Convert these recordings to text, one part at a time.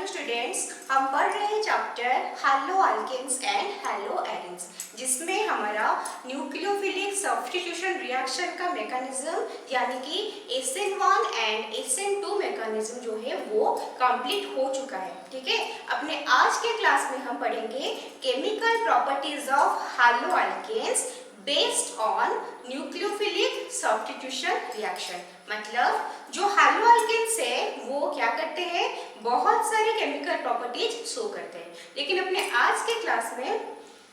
To students, हम पढ़ रहे हैं chapter haloalkanes and haloarenes, जिसमें हमारा न्यूक्लियोफिलिक सब्स्टिट्यूशन रिएक्शन का मैकेनिज्म यानी कि SN1 एंड SN2 मैकेनिज्म जो है वो कंप्लीट हो चुका है। ठीक है, अपने आज के क्लास में हम पढ़ेंगे chemical properties of haloalkanes based on nucleophilic substitution reaction. मतलब जो हैलो अल्केन्स है वो क्या करते हैं, बहुत सारे केमिकल प्रॉपर्टीज शो करते हैं, लेकिन अपने आज के क्लास में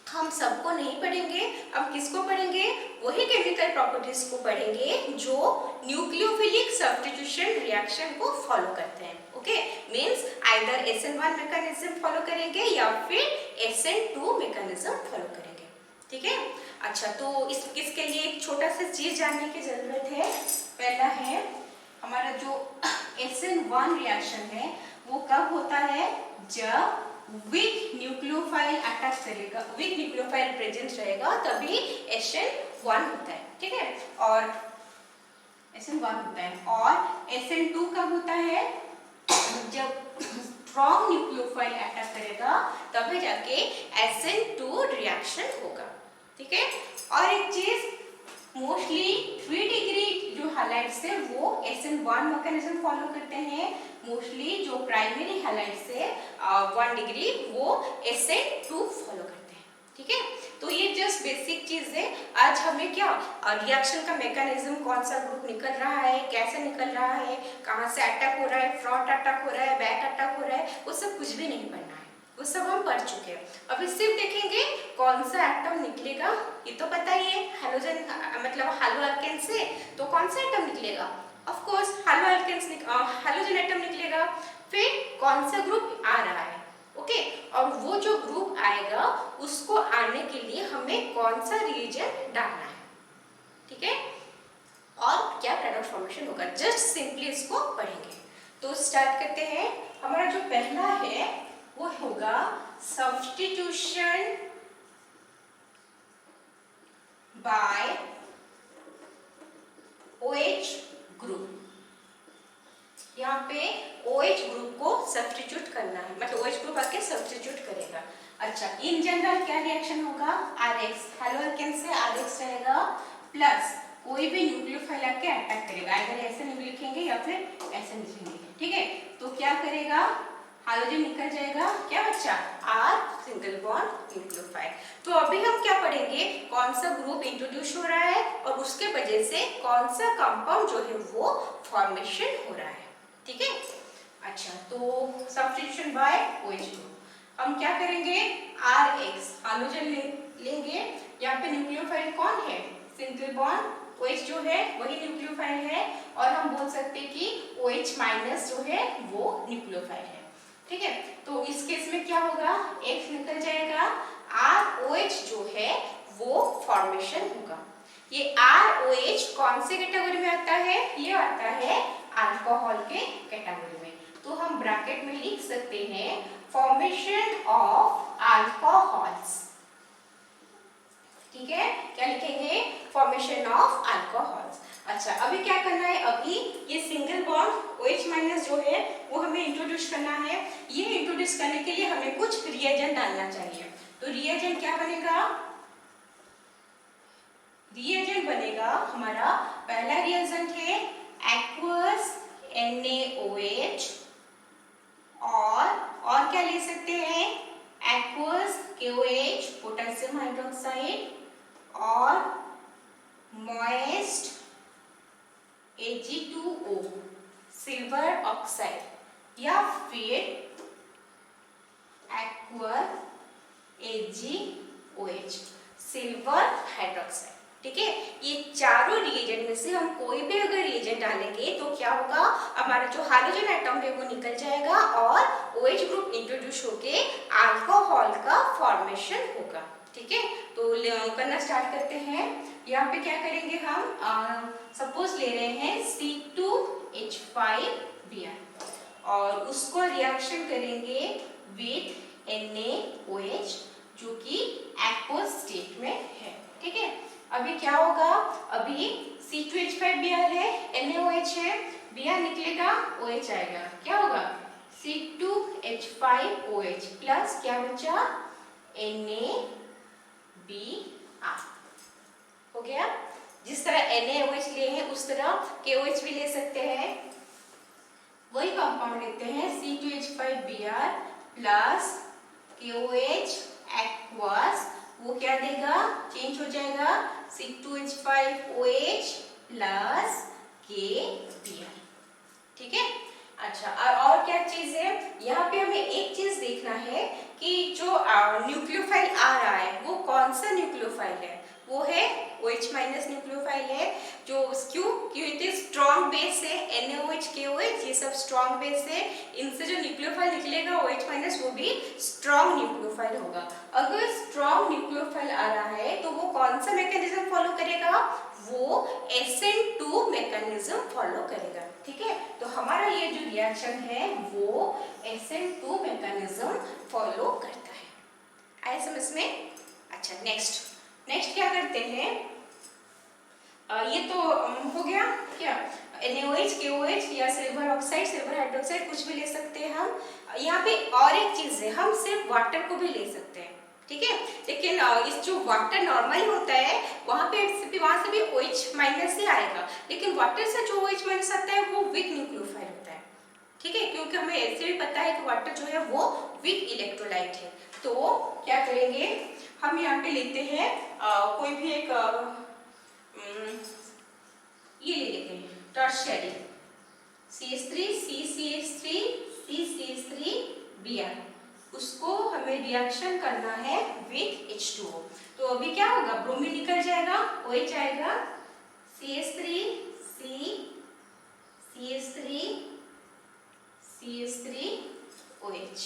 हम सबको नहीं पढ़ेंगे। हम किसको पढ़ेंगे? वही केमिकल प्रॉपर्टीज को पढ़ेंगे जो न्यूक्लियोफिलिक सब्स्टिट्यूशन रिएक्शन को फॉलो करते हैं। Okay, means either SN1 mechanism follow करेंगे या फिर SN2 मैकेनिज्म फॉलो करेंगे। ठीक है, अच्छा, तो इसके लिए एक छोटा सा चीज जानने की जरूरत है। पहला है हमारा जो SN1 रिएक्शन है वो कब होता है? जब वीक न्यूक्लियोफाइल अटैक करेगा, वीक न्यूक्लियोफाइल प्रेजेंट रहेगा, तभी SN1 होता है। ठीक है, और SN1 होता है। और SN2 कब होता है? जब स्ट्रॉन्ग न्यूक्लियोफाइल अटैक करेगा तभी जाके SN2 रिएक्शन होगा। ठीक है, और एक चीज, मोस्टली 3 डिग्री जो हैलाइड्स है वो SN1 मैकेनिज्म फॉलो करते हैं। मोस्टली जो प्राइमरी हैलाइड्स है 1 डिग्री वो SN2 फॉलो करते हैं। ठीक है, तो ये जस्ट बेसिक चीज है। आज हमें क्या रिएक्शन का मैकेनिज्म, कौन सा ग्रुप निकल रहा है, कैसे निकल रहा है, कहाँ से अटैक हो रहा है, फ्रंट अटैक हो रहा है, बैक अटैक हो रहा है, वो सब कुछ भी नहीं पढ़ना है, वो सब हम पढ़ चुके हैं। अभी सिर्फ देखेंगे कौन सा एटम निकलेगा, ये तो पता ही है। हैलोजन मतलब हैलो अल्केन से तो कौन सा एटम निकलेगा? Of course haloalkanes halogen atom निकलेगा। फिर कौन सा ग्रुप आ रहा है, ओके, और वो जो ग्रुप आएगा उसको आने के लिए हमें कौन सा रिएजेंट डालना है। ठीक है, और क्या प्रोडक्ट फॉर्मेशन होगा, जस्ट सिंपली इसको पढ़ेंगे। तो स्टार्ट करते हैं। हमारा जो पहला है वो होगा सब्स्टिट्यूशन बाय OH ग्रुप। यहाँ पे OH ग्रुप को सब्स्टिट्यूट करना है, मतलब OH ग्रुप आके सब्स्टिट्यूट करेगा। अच्छा, इन जनरल क्या रिएक्शन होगा? RX, हैलो अल्केन से RX रहेगा, प्लस कोई भी न्यूक्लियोफाइल आके अटैक करेगा, इधर ऐसे नहीं लिखेंगे या फिर ऐसे लिखेंगे। ठीक है, तो क्या करेगा? हाइड्रोजन निकल जाएगा, क्या बच्चा? R single bond nucleophile. तो अभी हम क्या पढ़ेंगे, कौन सा ग्रुप इंट्रोड्यूस हो रहा है और उसके वजह से कौन सा कंपाउंड जो है वो फॉर्मेशन हो रहा है। ठीक है, अच्छा, तो सब्स्टिट्यूशन बाय OH ग्रुप हम क्या करेंगे? RX हाइड्रोजन लेंगे। यहाँ पे न्यूक्लियोफाइल कौन है? सिंगल बॉन्ड OH जो है वही न्यूक्लियोफाइल है, और हम बोल सकते हैं कि OH माइनस जो है वो न्यूक्लियोफाइल है। ठीक है, तो इस केस में क्या होगा? X निकल जाएगा, ROH जो है वो फॉर्मेशन होगा। ये ROH कौन से कैटेगरी में आता है? ये आता है अल्कोहल के कैटेगरी में। तो हम ब्रैकेट में लिख सकते हैं फॉर्मेशन ऑफ अल्कोहल्स। ठीक है, क्या लिखेंगे? Formation of alcohols. अच्छा, अभी क्या करना है? अभी ये सिंगल बॉन्ड OH माइनस जो है वो हमें इंट्रोड्यूस करना है। ये इंट्रोड्यूस करने के लिए हमें कुछ रिएजेंट डालना चाहिए। तो रिएजेंट क्या बनेगा? रिएजेंट बनेगा हमारा, पहला रिएजेंट है एक्वस NaOH, और क्या ले सकते हैं? एक्वस KOH पोटेशियम हाइड्रोक्साइड, और मॉइस्ट Ag2O सिल्वर ऑक्साइड, या फिर एक्वा AgOH सिल्वर हाइड्रोक्साइड। ठीक है, ये चारों रिएजेंट में से हम कोई भी अगर रिएजेंट डालेंगे तो क्या होगा? हमारा जो हाइड्रोजन एटम है वो निकल जाएगा और OH ग्रुप इंट्रोड्यूस होके अल्कोहल का फॉर्मेशन होगा। ठीक है, तो करना स्टार्ट करते हैं। यहाँ पे क्या करेंगे हम? सपोज ले रहे हैं C2H5Br और उसको रिएक्शन करेंगे विथ NaOH जो कि एक्वस स्टेट में है। ठीक है, अभी क्या होगा? अभी C2H5Br है, NaOH है, Br निकलेगा, OH आएगा, क्या होगा? C2 C2H5OH प्लस क्या बचा NaBr। हो गया। जिस तरह NaOH लिए हैं उस तरह KOH भी ले सकते हैं। वही कंपाउंड लेते हैं C2H5Br प्लस KOH एक्वस, वो क्या देगा, चेंज हो जाएगा C2H5OH प्लस KBr। ठीक है। अच्छा, और क्या चीज है यहाँ पे हमें एक चीज देखना है कि जो न्यूक्लियोफाइल आ रहा है वो कौन सा न्यूक्लियोफाइल है, वो है OH माइनस न्यूक्लियोफाइल है। जो क्योंकि स्ट्रॉन्ग बेस है NaOH KOH, ये सब स्ट्रॉन्ग बेस है, इनसे जो न्यूक्लियोफाइल निकलेगा OH माइनस वो भी स्ट्रॉन्ग न्यूक्लियोफाइल होगा। अगर स्ट्रॉन्ग न्यूक्लियोफाइल आ रहा है तो वो कौन सा मैकेनिज्म फॉलो करेगा, वो SN2 मैकेनिज्म फॉलो करेगा। ठीक है, तो हमारा ये जो रिएक्शन है वो SN2 मैकेनिज्म फॉलो करता है। आया समझ में? अच्छा, नेक्स्ट क्या करते हैं, ये तो हो गया क्या, NaOH KOH या सिल्वर ऑक्साइड सिल्वर हाइड्रोक्साइड कुछ भी ले सकते हैं हम। यहाँ पे और एक चीज है, हम सिर्फ वाटर को भी ले सकते हैं। ठीक है, लेकिन इस जो वाटर नॉर्मली होता है वहाँ से भी OH माइनस ही आएगा, लेकिन वाटर से जो OH माइनस आता है वो वीक न्यूक्लियोफाइल होता है। ठीक है, क्योंकि हमें ऐसे भी पता है कि वाटर जो है वो वीक इलेक्ट्रोलाइट है। तो क्या करेंगे, हम यहाँ पे लेते हैं कोई भी एक ये ले लेते हैं टर्शियरी CH3 CCH3 CCH3Br, उसको हमें रिएक्शन करना है विथ H2O। तो अभी क्या होगा, ब्रोमीन निकल जाएगा, OH आएगा, CH3 C CH3 CH3OH।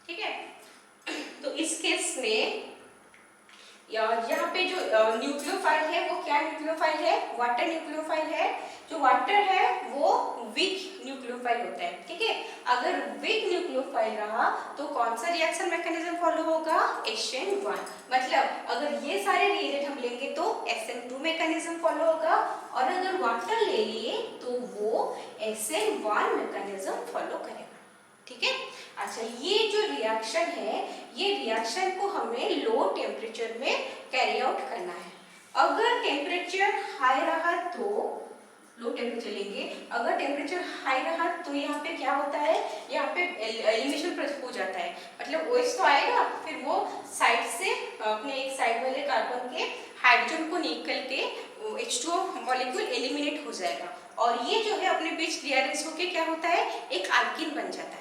ठीक है, तो इस केस में यहाँ पे जो न्यूक्लियोफाइल है वो क्या न्यूक्लियोफाइल है, वाटर न्यूक्लियोफाइल है। जो वाटर है वो वीक न्यूक्लियोफाइल होता है। ठीक है, अगर वीक न्यूक्लियोफाइल रहा तो कौन सा रिएक्शन मैकेनिज्म फॉलो होगा, SN1। मतलब अगर ये सारे रिएजेंट हम लेंगे तो SN2 मैकेनिज्म फॉलो होगा, और अगर वाटर ले लिए तो वो SN1 मैकेनिज्म फॉलो करेगा। ठीक है। अच्छा, ये जो रिएक्शन है ये रिएक्शन को हमें लो टेम्परेचर में कैरी आउट करना है। अगर टेम्परेचर हाई रहा तो लो टेम्परेचर लेंगे, अगर टेम्परेचर हाई रहा तो यहाँ पे क्या होता है, यहाँ पे एलिमिनेशन हो जाता है। मतलब OH तो आएगा, फिर वो साइड से अपने एक साइड वाले कार्बन के हाइड्रोजन को निकल के H2O मॉलिक्यूल एलिमिनेट हो जाएगा, और ये जो है अपने बीच रीअरेंज होके क्या होता है, एक अल्कीन बन जाता है।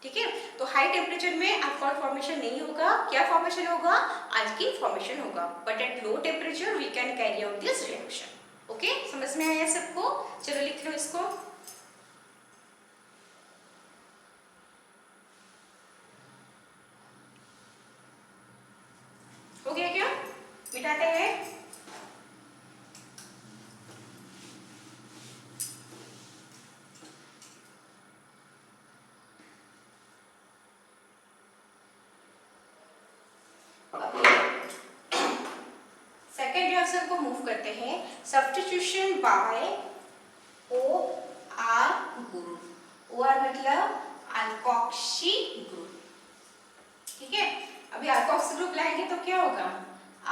ठीक है, तो हाई टेम्परेचर में अल्कोहल फॉर्मेशन नहीं होगा, क्या फॉर्मेशन होगा, अल्कीन फॉर्मेशन होगा, but at low temperature we can carry out this reaction. Okay, समझ में आया सबको? चलो लिख लो इसको। हो गया क्या, मिटाते हैं। सेकेंड रिएक्शन को मूव करते हैं, substitution by OR group. OR मतलब अल्कोक्सी ग्रुप। ठीक है, अभी अल्कोक्सी ग्रुप लाएंगे तो क्या होगा,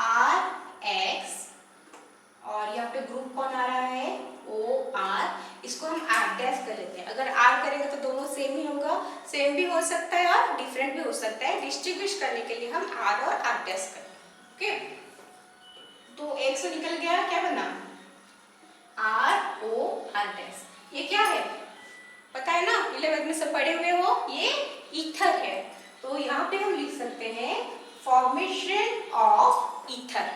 RX, और यहाँ पे ग्रुप कौन आ रहा है, OR। इसको हम R डैश कर लेते हैं। अगर R करेंगे तो दोनों सेम ही होगा, सेम भी हो सकता है और डिफरेंट भी हो सकता है। डिस्टिंग्विश करने के लिए हम R और R डैश करें। ओके, तो एक से निकल गया, क्या बना, ROR डैश। ये क्या है पता है ना, 11th में सब पढ़े हुए हो, ये ईथर है। तो यहाँ पे हम लिख सकते हैं फॉर्मेशन ऑफ ईथर,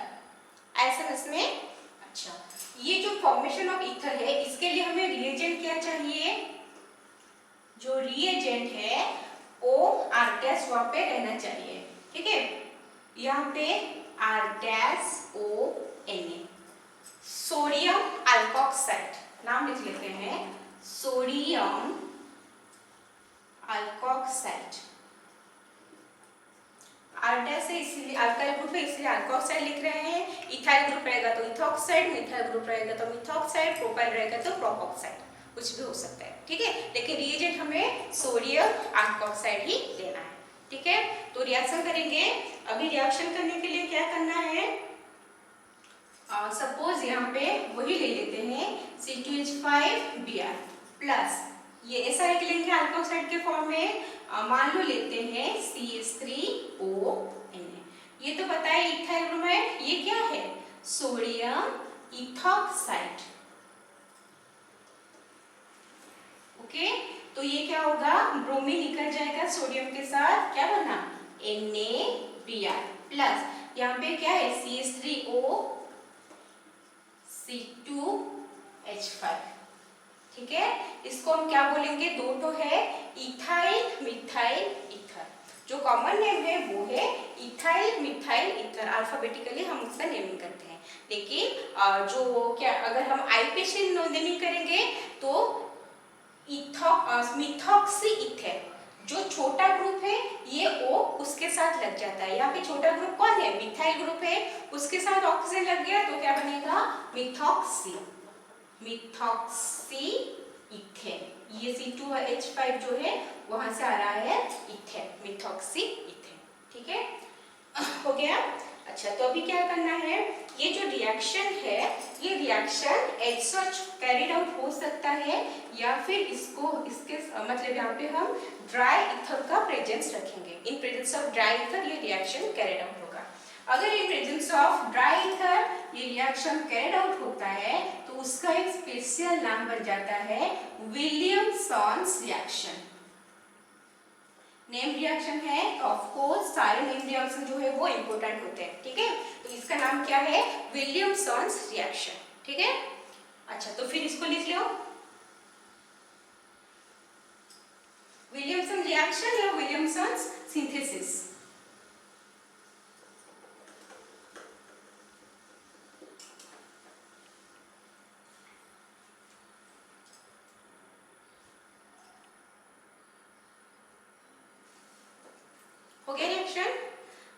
ऐसा इसमें। अच्छा, ये जो फॉर्मेशन ऑफ ईथर है इसके लिए हमें रिएजेंट क्या चाहिए, जो रिएजेंट है OR डैश वहां पे रहना चाहिए। ठीक है, यहाँ पे R dash ONA, sodium alkoxide, नाम लिख लेते हैं सोडियम अल्कोक्साइड। R डैश है इसलिए अल्काइल ग्रुप है इसलिए अल्कोक्साइड लिख रहे हैं। इथाइल ग्रुप रहेगा तो इथोक्साइड, मिथाइल ग्रुप रहेगा तो मिथोक्साइड, प्रोपाइल रहेगा तो प्रोपोक्साइड। कुछ भी हो सकता है, ठीक है। लेकिन रिएजेंट हमें सोडियम अल्कोक्साइड ही लेना है, ठीक है। तो रिएक्शन करेंगे। अभी रिएक्शन करने के लिए क्या करना है, सपोज यहाँ पे वही ले लेते हैं C2H5Br प्लस, ये ऐसा लिख लेंगे अल्कोक्साइड के फॉर्म में। मान लो लेते हैं CH3ONa, ये तो पता है इथाइल ब्रोमाइड, ये क्या है, सोडियम इथॉक्साइड, ओके। तो ये क्या होगा, ब्रोमीन निकल जाएगा सोडियम के साथ, क्या बना NaBr प्लस, यहाँ पे क्या है CH3O C2H5, ठीक है। इसको हम क्या बोलेंगे, दो तो है इथाइल मिथाइल ईथर, जो कॉमन नेम है वो है इथाइल मिथाइल ईथर, अल्फाबेटिकली हम उसका नेमिंग करते हैं। लेकिन जो क्या अगर हम IP से नेमिंग करेंगे तो मिथॉक्सी ईथर, जो छोटा ग्रुप है ये O उसके साथ लग जाता है, यहाँ पे छोटा ग्रुप कौन है, मिथाइल ग्रुप है, उसके साथ ऑक्सीजन लग गया तो क्या बनेगा, मिथॉक्सी इथेन। ये C2H5 जो है वहां से आ रहा है इथेन, मिथॉक्सी इथेन, ठीक है, हो गया। अच्छा, तो अभी क्या करना है, ये जो रिएक्शन है ये reaction as such carried out हो सकता है या फिर इसके मतलब यहाँ पे हम ड्राई ईथर का प्रेजेंस रखेंगे। In presence of dry ether ये रिएक्शन कैरिड आउट होगा। अगर in presence of dry ether ये रिएक्शन कैरिड आउट होता है तो उसका एक स्पेशल नाम बन जाता है विलियमसन्स रिएक्शन। नेम रिएक्शन है तो ऑफ कोर्स सारे नेम रिएक्शन जो है वो इंपॉर्टेंट होते हैं, ठीक है। तो इसका नाम क्या है, विलियमसन्स रिएक्शन, ठीक है। अच्छा, तो फिर इसको लिख लो, विलियमसन रिएक्शन या विलियमसन्स सिंथेसिस। हो गया रिएक्शन।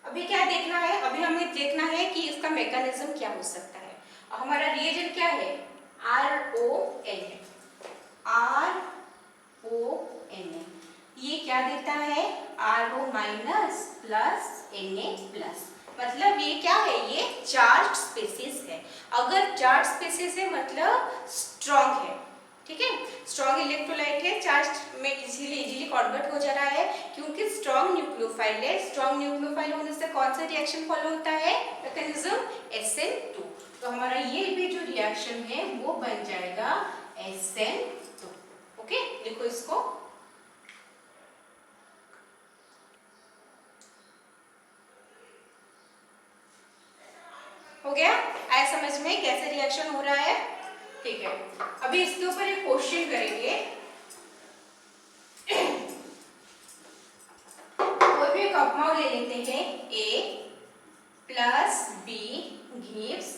अभी क्या देखना है, अभी हमें देखना है कि इसका मैकेनिज्म क्या हो सकता है। हमारा रिएजेंट क्या है, RONA, ये क्या देता है, RO minus plus Na plus, मतलब ये क्या है, ये चार्ज स्पेसिस है। अगर चार्ज स्पेसिस है मतलब स्ट्रॉन्ग है, ठीक है, स्ट्रॉन्ग इलेक्ट्रोलाइट है, चार्ज में इजीली कन्वर्ट हो जा रहा है क्योंकि स्ट्रॉन्ग न्यूक्लियोफाइल है। स्ट्रॉन्ग न्यूक्लियोफाइल होने से कौन सा रिएक्शन फॉलो होता है, मैकेनिज्म SN2। तो हमारा ये भी जो रिएक्शन है वो बन जाएगा SN2, ओके। लिखो इसको, हो गया, आया समझ में कैसे रिएक्शन हो रहा है, ठीक है। अभी इसके ऊपर एक क्वेश्चन करेंगे। कोई भी कंपाउंड ले लेते हैं, A प्लस B गिव्स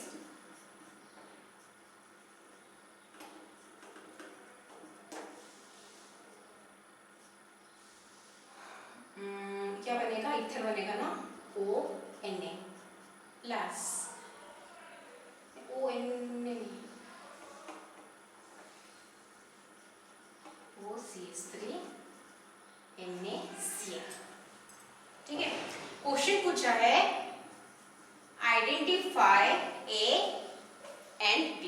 क्या बनेगा, इथर बनेगा ना, ONa plus ONa CH3 NaCl, ठीक है। क्वेश्चन पूछा है आइडेंटिफाई A एंड B,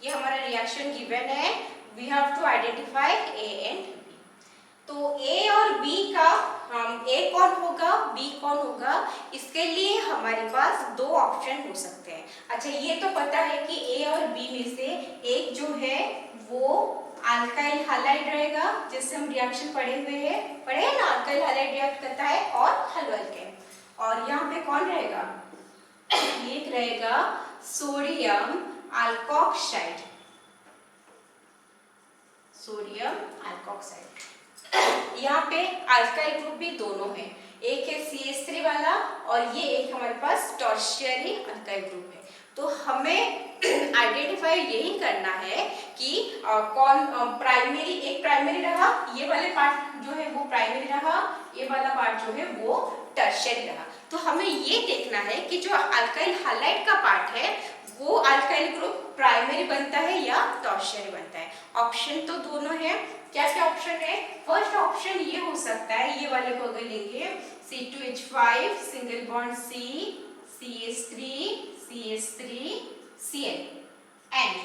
ये हमारा रिएक्शन गिवन है, we have to identify A and B। तो A और B का A कौन होगा, B कौन होगा, इसके लिए हमारे पास दो ऑप्शन हो सकते हैं। अच्छा, ये तो पता है कि A और B में से एक जो है वो अल्काइल हैलाइड रहेगा, जिससे हम रिएक्शन पढ़े हैं ना, अल्काइल हैलाइड रिएक्ट करता है और हेलो अल्केन। और यहाँ पे कौन रहेगा, एक रहेगा सोडियम अल्कोक्साइड, सोडियम अल्कोक्साइड। यहाँ पे अल्काइल ग्रुप भी दोनों है, एक है CH3 वाला और ये एक हमारे पास टर्शियरी अल्काइल ग्रुप है। तो हमें आइडेंटिफाई यही करना है कि कौन प्राइमरी, एक प्राइमरी रहा, ये वाले पार्ट जो है वो प्राइमरी रहा, ये वाला पार्ट जो है वो टर्शियरी रहा। तो हमें ये देखना है कि जो अल्काइल हैलाइड का पार्ट है वो अल्काइल ग्रुप प्राइमरी बनता है या टर्शियरी बनता है। ऑप्शन तो दोनों है। क्या क्या ऑप्शन है? फर्स्ट ऑप्शन ये हो सकता है, ये वाले को अगर लेंगे C2H5 single bond C, CH3, CH3, Cl and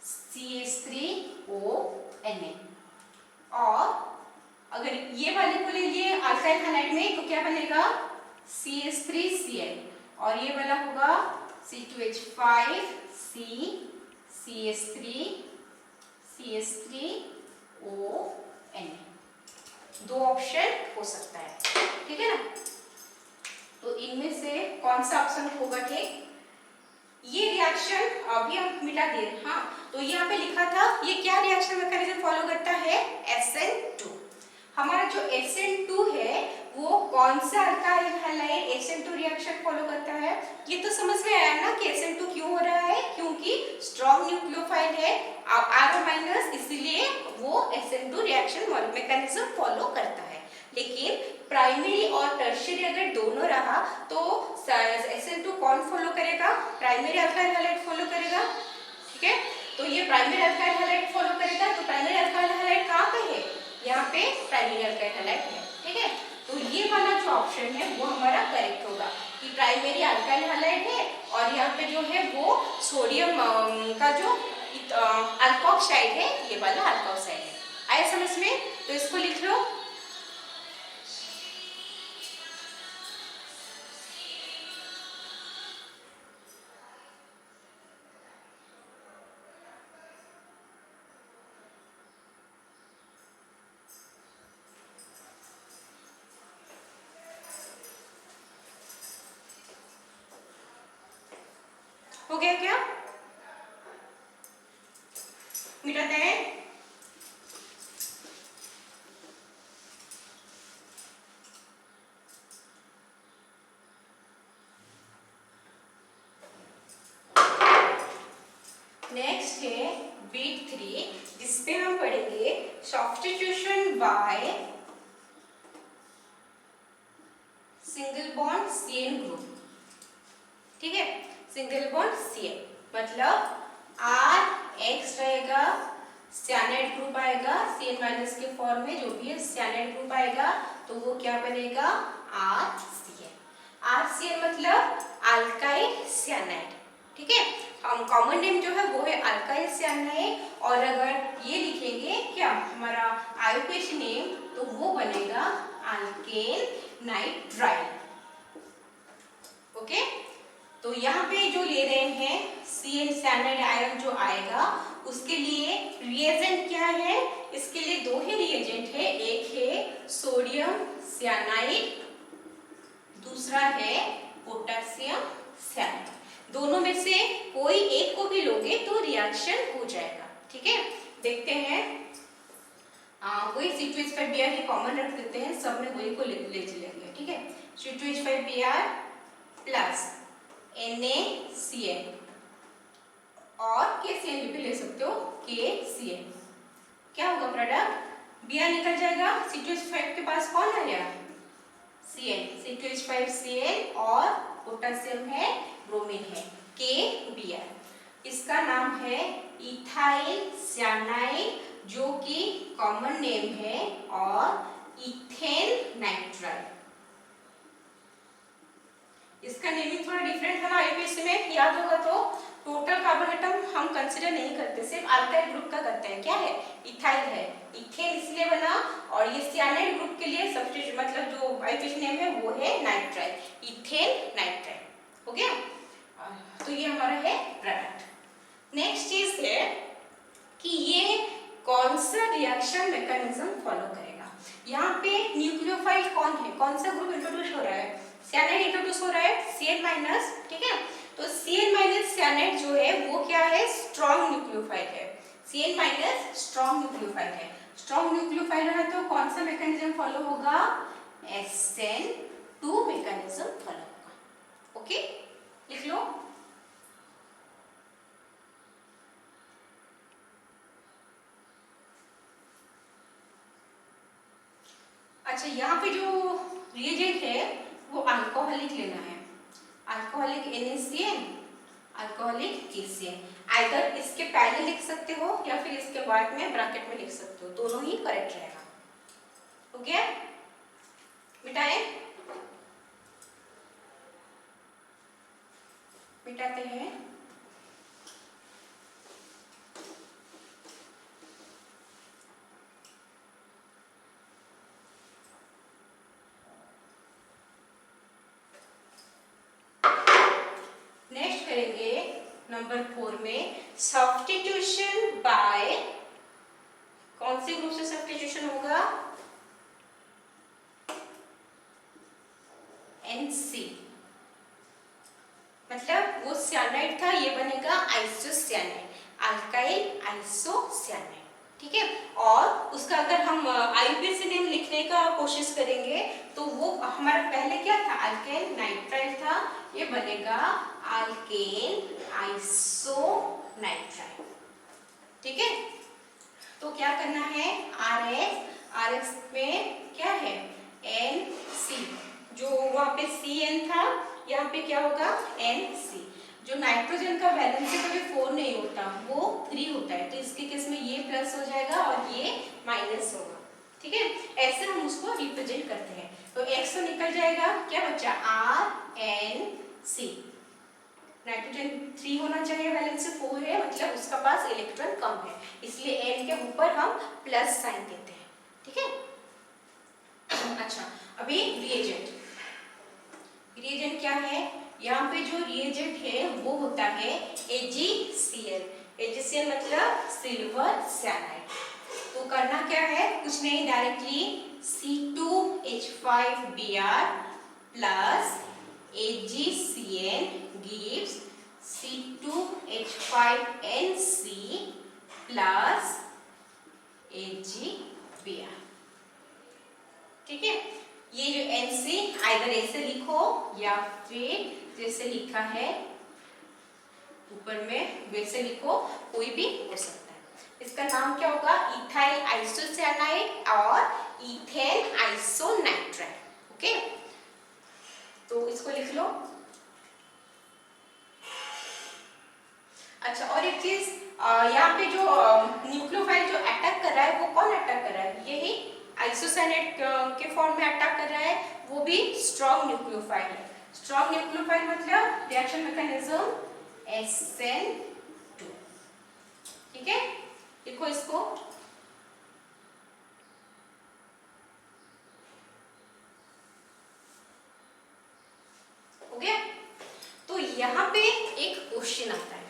CH3ONa। और अगर ये वाले को ले लिए अल्काइल हैलाइड में तो क्या बनेगा? CH3Cl और ये वाला होगा C2H5C, CH3, CH3ONa। दो ऑप्शन हो सकता है, ठीक है ना? तो इनमें से कौन सा ऑप्शन होगा ठीक? ये रिएक्शन अभी हम मिटा दे रहे। हाँ, तो यहाँ पे लिखा था ये क्या रिएक्शन मैकेनिज्म फॉलो करता है? SN2। हमारा जो SN2 है वो कौन सा alkyl halide SN2 reaction follow करता है? ये तो समझ में आया ना कि SN2 क्यों हो रहा है? क्योंकि स्ट्रॉन्ग न्यूक्लियोफाइल है R- इसीलिए वो SN2 रिएक्शन मैकेनिज्म फॉलो करता है। लेकिन प्राइमरी और टर्शियरी अगर दोनों रहा तो SN2 कौन फॉलो करेगा? प्राइमरी अल्काइल हैलाइड फॉलो करेगा, ठीक है? तो ये प्राइमरी अल्काइल हैलाइड फॉलो करेगा। तो प्राइमरी अल्काइल हैलाइड कहाँ पे है? यहाँ पे प्राइमरी अल्काइल हैलाइड है, ठीक है? तो ये वाला जो ऑप्शन है वो हमारा करेक्ट होगा कि प्राइमरी अल्काइल हैलाइड है और यहाँ पे जो है वो सोडियम का जो अल्कोक्साइड है, ये वाला अल्कोक्साइड है। आया समझ में? तो इसको लिख लो। हो गया क्या? मिटाते हैं। नेक्स्ट है बीट 3, जिसपे हम पढ़ेंगे substitution by single bond CN group, ठीक है? सिंगल बॉन्ड CN मतलब RX रहेगा, साइनाइड ग्रुप आएगा, CN माइनस के फॉर्म में जो भी है साइनाइड ग्रुप आएगा, तो वो क्या बनेगा? RCN। RCN मतलब अल्काइल साइनाइड, ठीक है? हम कॉमन नेम जो है वो है अल्काइल साइनाइड। और अगर ये लिखेंगे क्या हमारा IUPAC नेम, तो वो बनेगा अल्केन नाइट्राइल, ओके? तो यहाँ पे जो ले रहे हैं CN साइनाइड आयन जो आएगा, उसके लिए रिएजेंट क्या है? इसके लिए दो ही रिएजेंट है, एक है सोडियम साइनाइड, दूसरा है पोटेशियम साइनाइड। दोनों में से कोई एक को भी लोगे तो रिएक्शन हो जाएगा, ठीक है? देखते हैं। वही C2H5Br ही कॉमन रख देते हैं, सब में वही को ले चलेंगे, ठीक है? C2H5Br प्लस NaCN और KCN भी ले सकते हो, KCN। क्या होगा प्रोडक्ट? Br निकल जाएगा, C2H5 के पास कौन आ गया? CN, C2H5Cl और पोटेशियम है, ब्रोमीन है, KBr। इसका नाम है इथाइल साइनाइड, जो कि कॉमन नेम है, और इथेन नाइट्राइल। इसका नेमिंग थोड़ा डिफरेंट है ना IUPAC में, याद होगा तो। टोटल कार्बन एटम हम कंसीडर नहीं करते, सिर्फ अल्काइल ग्रुप का करते हैं। क्या है? इथाइल है, इथेन इसलिए बना। और ये साइनाइड ग्रुप के लिए सब्स्टिट्यूट मतलब जो IUPAC नेम है वो है नाइट्राइल, इथेन नाइट्राइल, हो गया? तो ये हमारा है प्रोडक्ट। नेक्स्ट चीज है कि ये कौन सा रिएक्शन मैकेनिज्म फॉलो करेगा। यहाँ पे न्यूक्लियोफाइल कौन है? कौन सा ग्रुप इंट्रोड्यूस हो रहा है? साइनाइड इंट्रोड्यूस हो रहा है, CN माइनस, ठीक है? तो CN माइनस साइनाइड जो है वो क्या है? स्ट्रॉन्ग न्यूक्लियोफाइल है। CN माइनस स्ट्रॉन्ग न्यूक्लियोफाइल है। स्ट्रॉन्ग न्यूक्लियोफाइल है तो कौन सा मैकेनिज्म फॉलो होगा? SN2 मैकेनिज्म फॉलो होगा, ओके? लिख लो। अच्छा, यहाँ पे जो रिएजेंट है वो अल्कोहलिक लेना है, alcoholic NaCN, alcoholic KCN। Either इसके पहले लिख सकते हो या फिर इसके बाद में ब्रैकेट में लिख सकते हो, दोनों ही करेक्ट रहेगा। हो गया? मिटाएं, मिटाते हैं। नेक्स्ट करेंगे नंबर 4 में सब्स्टिट्यूशन बाय, कौन से ग्रुप से सब्स्टिट्यूशन होगा? NC, मतलब वो सियानाइड था, ये बनेगा आइसोसियानाइड, अल्काइल आइसोसियानाइड। ठीक है, और उसका अगर हम IUPAC नेम लिखने का कोशिश करेंगे तो वो हमारा पहले क्या था? अल्केन नाइट्राइल था, ये बनेगा अल्केन आइसोनाइट्राइल। ठीक है, तो क्या करना है? RX में क्या है? NC, जो वहां पे CN था, यहाँ पे क्या होगा? NC। जो नाइट्रोजन का वैलेंसी कभी 4 नहीं होता, वो 3 होता है, तो इसके केस में ये प्लस हो जाएगा और ये माइनस होगा। ठीक है, ऐसे हम उसको रिप्रेजेंट करते हैं। तो X तो निकल जाएगा, क्या बचा? RNC। नाइट्रोजन 3 होना चाहिए, वैलेंसी 4 है, मतलब उसका पास इलेक्ट्रॉन कम है, इसलिए N के ऊपर हम प्लस साइन देते हैं। ठीक है, अच्छा अभी रिएजेंट। रिएजेंट क्या है? यहाँ पे जो रिएजेंट है वो होता है AgCl। AgCl मतलब सिल्वर साइनाइड। तो करना क्या है? कुछ नहीं, directly C2H5Br plus AgCl gives C2H5NC plus AgBr। ठीक है, ये जो NC आइदर ऐसे लिखो या फिर जैसे लिखा है ऊपर में वैसे लिखो, कोई भी हो सकता है। इसका नाम क्या होगा? इथाइल आइसोसियानाइड और इथेन आइसोनाइट्राइल। ओके, तो इसको लिख लो। अच्छा, और एक चीज, यहाँ पे जो न्यूक्लियोफाइल जो अटैक कर रहा है वो कौन अटैक कर रहा है? यही आइसोसाइनाइड के फॉर्म में अटैक कर रहा है, वो भी स्ट्रॉन्ग न्यूक्लियोफाइल है। स्ट्रॉन्ग न्यूक्लियोफाइल मतलब रिएक्शन मैकेनिज्म SN2। ठीक है, लिखो इसको। हो गया? तो यहाँ पे एक क्वेश्चन आता है।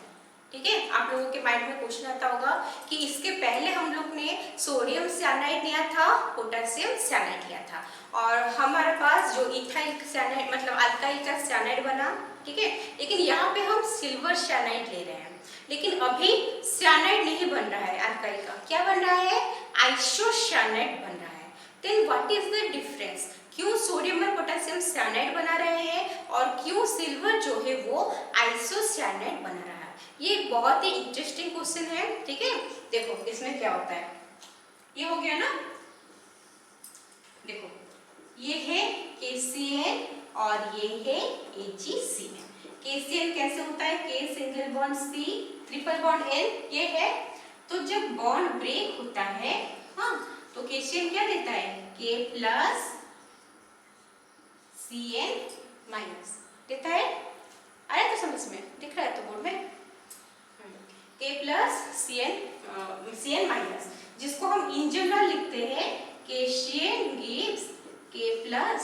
ठीक है, आप लोगों के माइंड में क्वेश्चन आता होगा कि इसके पहले हम लोग ने सोडियम साइनाइड लिया था, पोटेशियम साइनाइड लिया था, और हमारे पास जो इथाइल साइनाइड मतलब अल्काइल का साइनाइड बना। ठीक है, लेकिन यहाँ पे हम सिल्वर साइनाइड ले रहे हैं, लेकिन अभी साइनाइड नहीं बन रहा है अल्काइल का, क्या बन रहा है? आइसोसाइनाइड बन रहा है। Then what is the difference? क्यों सोडियम और पोटेशियम साइनाइड बना रहे हैं और क्यों सिल्वर जो है वो आइसोसाइनाइड बना रहा है? ये बहुत ही इंटरेस्टिंग क्वेश्चन है। ठीक है, देखो इसमें क्या होता है। ये हो गया ना, देखो ये है KCl और ये है AgCl। KCl कैसे होता है? K single bond C triple bond N, ये है। तो जब बॉन्ड ब्रेक होता है, हाँ, तो KCl क्या देता है? K प्लस Cn माइनस देता है। आया तो समझ में? दिख रहा है तो बोर्ड में? K प्लस Cn माइनस, जिसको हम इन जनरल लिखते हैं KCl gives K plus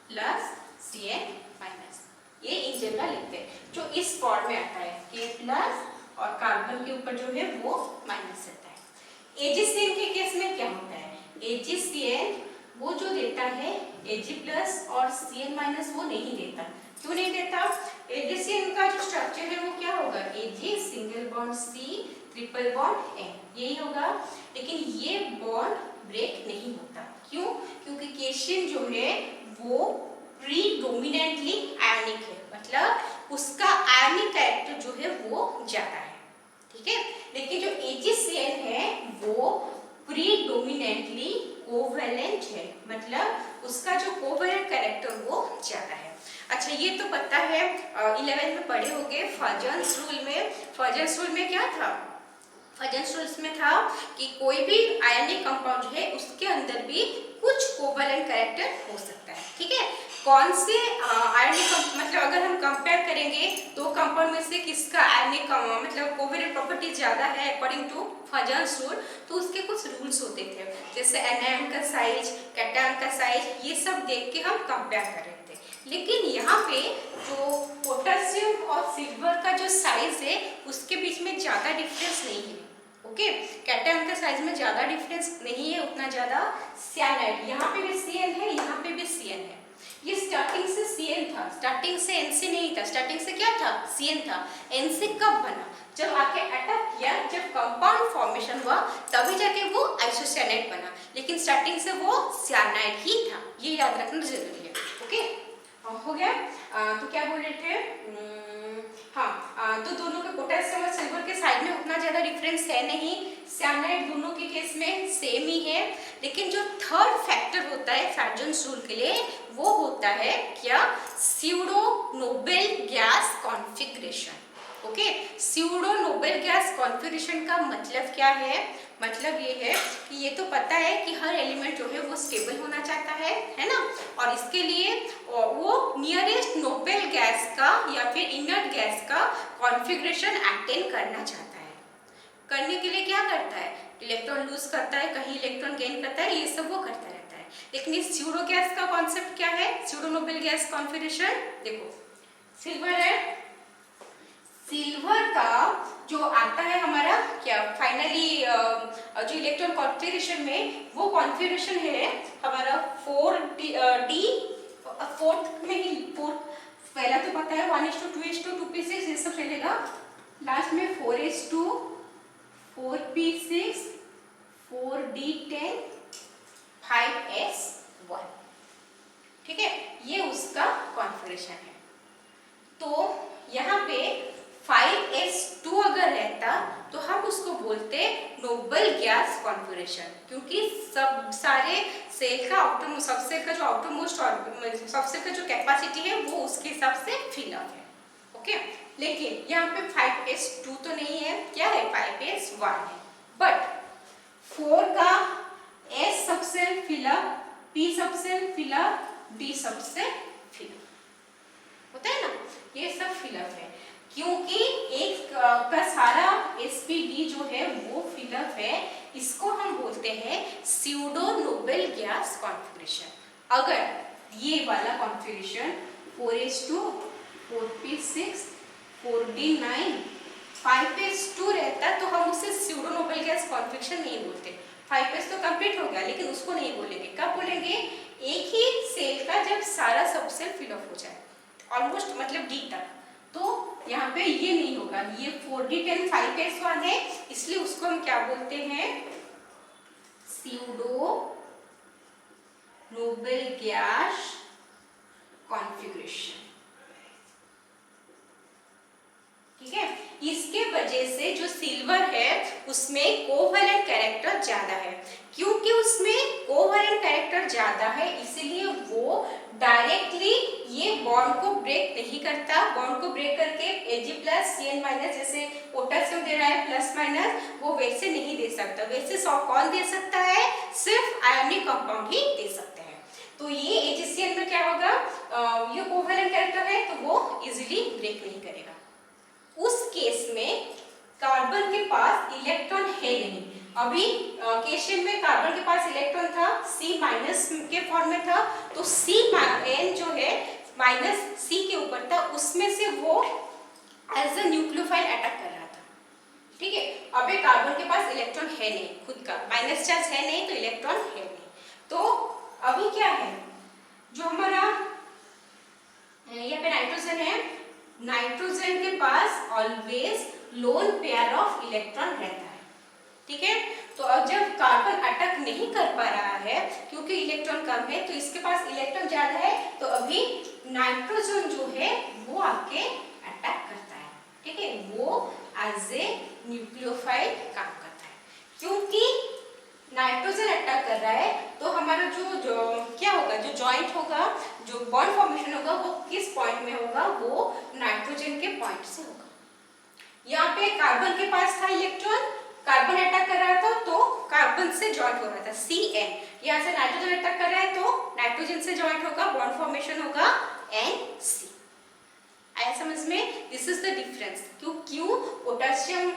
plus Cn minus, ये इन जनरल लिखते हैं। जो इस फॉर्म में आता है K प्लस और कार्बन के ऊपर जो है वो माइनस रहता है। AgCl के केस में क्या होता है? AgCl वो जो देता है Ag प्लस और Cn माइनस वो नहीं देता। क्यों नहीं देता? AgCl का जो स्ट्रक्चर है वो क्या होगा? Ag single bond C triple bond N, यही होगा। लेकिन ये बॉन्ड ब्रेक नहीं होता। क्यों? क्योंकि KCl जो है वो प्रीडोमिनेंटली आयनिक है, मतलब उसका आयनिक कैरेक्टर जो है वो ज्यादा है। ठीक है, लेकिन जो AgCl है वो प्रीडोमिनेंटली कोवैलेंट है, मतलब उसका जो कोवेलेंट कैरेक्टर वो ज्यादा है। अच्छा, ये तो पता है, 11th में पढ़े होंगे फर्जन्स रूल में। फर्जन्स रूल में क्या था? फर्जन्स रूल्स में था कि कोई भी आयनिक कंपाउंड है उसके अंदर भी कुछ कोवेलेंट कैरेक्टर हो सकता है। ठीक है, कौन से आयनिक, मतलब अगर हम कंपेयर करेंगे दो कंपाउंड में से किसका आयनिक मतलब कोवेलेंट प्रॉपर्टी ज्यादा है अकॉर्डिंग टू फर्जन्स रूल, तो उसके कुछ रूल्स होते थे, जैसे एनायन का साइज, कैटायन का साइज, ये सब देख के हम कंपेयर कर रहे थे। लेकिन यहाँ पे जो पोटेशियम और सिल्वर का जो साइज है उसके बीच में ज्यादा डिफरेंस नहीं है। ओके, कैटायन के साइज में ज्यादा डिफरेंस नहीं है उतना ज्यादा। सियानाइड, यहाँ पे भी Cn है, यहाँ पे भी Cn है। ये स्टार्टिंग से Cn था, स्टार्टिंग से Nc नहीं था। स्टार्टिंग से क्या था? Cn था। Nc कब बना? जब आके अटैक किया, जब कंपाउंड फॉर्मेशन हुआ तभी जाके वो आइसोसियानाइड बना, लेकिन स्टार्टिंग से वो सियानाइड ही था। ये याद रखना जरूरी है। ओके, हो गया। तो क्या बोल रहे थे? तो दोनों के पोटेशियम और सिल्वर के साइड में उतना ज्यादा डिफरेंस है नहीं। सियानाइड दोनों के केस में सेम ही है। लेकिन जो थर्ड फैक्टर होता है फर्जन्स रूल के लिए, वो होता है क्या? Pseudo noble gas configuration. Okay, pseudo noble gas configuration का मतलब क्या है? मतलब ये है कि ये तो पता है कि हर एलिमेंट जो है वो स्टेबल होना चाहता है ना, और इसके लिए वो नियरेस्ट नोबेल गैस का या फिर इनर्ट गैस का कॉन्फ़िगरेशन अटेन करना चाहता है। करने के लिए क्या करता है? इलेक्ट्रॉन लूज करता है, कहीं इलेक्ट्रॉन गेन करता है, ये सब वो करता रहता है। लेकिन इस स्यूडो गैस का कॉन्सेप्ट क्या है? स्यूडो नोबेल गैस कॉन्फ़िगरेशन, देखो सिल्वर है, सिल्वर का जो आता है हमारा क्या फाइनली जो इलेक्ट्रॉन कॉन्फ़िगरेशन में, वो कॉन्फ़िगरेशन है हमारा 4d, फोर्थ में ही, फोर्थ पहला तो पता है 1:2, 2:2, 2p6 ये सब चलेगा, लास्ट में 4s2, 4p6, 4d10, 5s1। ठीक है, ये उसका कॉन्फ़िगरेशन है। तो यहाँ पे 5s2 अगर रहता तो हम उसको बोलते नोबेल गैस कॉन्फ़िगरेशन, क्योंकि सब सारे सेल का सब सेल का जो आउटरमोस्ट सब सेल का जो कैपेसिटी है वो उसके हिसाब से फिल अप है। ओके, लेकिन यहाँ पे 5s2 तो नहीं है, क्या है? 5s1 है। बट 4 का s subshell fill up, p subshell fill up, d subshell fill up होता है ना, ये सब फिलअप है। क्योंकि एक का सारा sp_d जो है वो फिलअप है, इसको हम बोलते हैं स्यूडो नोबेल गैस कॉन्फ़िगरेशन। अगर ये वाला configuration 4s2, 4p6, 4d9, 5s2 रहता तो हम उसे स्यूडो नोबेल गैस कॉन्फ़िगरेशन नहीं बोलते। 5s तो कंप्लीट हो गया, लेकिन उसको नहीं बोलेंगे। कब बोलेंगे? एक ही सेल का जब सारा सबसेल फिलअप हो जाए ऑलमोस्ट, मतलब d तक, तो यहाँ पे ये नहीं होगा। ये 4d10 5s1 है, इसलिए उसको हम क्या बोलते हैं? Pseudo noble gas configuration. ठीक है, इसके वजह से जो सिल्वर है उसमें कोवेलेंट कैरेक्टर ज्यादा है। क्योंकि उसमें कोवेलेंट कैरेक्टर ज्यादा है इसलिए वो डायरेक्टली ये बॉन्ड को ब्रेक नहीं करता। बॉन्ड को ब्रेक करके Ag+Cn- जैसे पोटेशियम दे रहा है प्लस माइनस, वो वैसे नहीं दे सकता। वैसे कौन दे सकता है? सिर्फ आयोनिक कंपाउंड ही दे सकते हैं। तो ये AgCl में क्या होगा? ये कोवेलेंट कैरेक्टर है तो वो इजीली ब्रेक नहीं करेगा। उस केस में कार्बन के पास इलेक्ट्रॉन है नहीं। अभी केशियम में कार्बन के पास इलेक्ट्रॉन था, C- के फॉर्म में था, तो Cn जो है -C के ऊपर था, उसमें से वो एज अ न्यूक्लियोफाइल अटैक कर रहा था। ठीक है, अभी कार्बन के पास इलेक्ट्रॉन है नहीं, खुद का माइनस चार्ज है नहीं, तो इलेक्ट्रॉन है नहीं। तो अभी क्या है? जो हमारा यहाँ पे नाइट्रोजन है, नाइट्रोजन के पास always lone pair of electron रहता है। ठीक है, तो अब जब कार्बन अटैक नहीं कर पा रहा है क्योंकि इलेक्ट्रॉन कम है, तो इसके पास इलेक्ट्रॉन ज्यादा है, तो अभी नाइट्रोजन जो है वो आके अटैक करता है। ठीक है, वो एज ए न्यूक्लियोफाइल काम करता है। क्योंकि नाइट्रोजन अटैक कर रहा है तो हमारा जो क्या होगा, जो जॉइंट होगा, जो बॉन्ड फॉर्मेशन होगा वो किस पॉइंट में होगा, वो नाइट्रोजन के पॉइंट से होगा। यहाँ पे कार्बन के पास था इलेक्ट्रॉन, कार्बन अटैक कर रहा था तो कार्बन से जॉइंट हो रहा था Cn। यहाँ से नाइट्रोजन अटैक कर रहा है तो नाइट्रोजन से जॉइंट होगा, बॉन्ड फॉर्मेशन होगा Nc। आया समझ में? This is the difference. क्यों पोटेशियम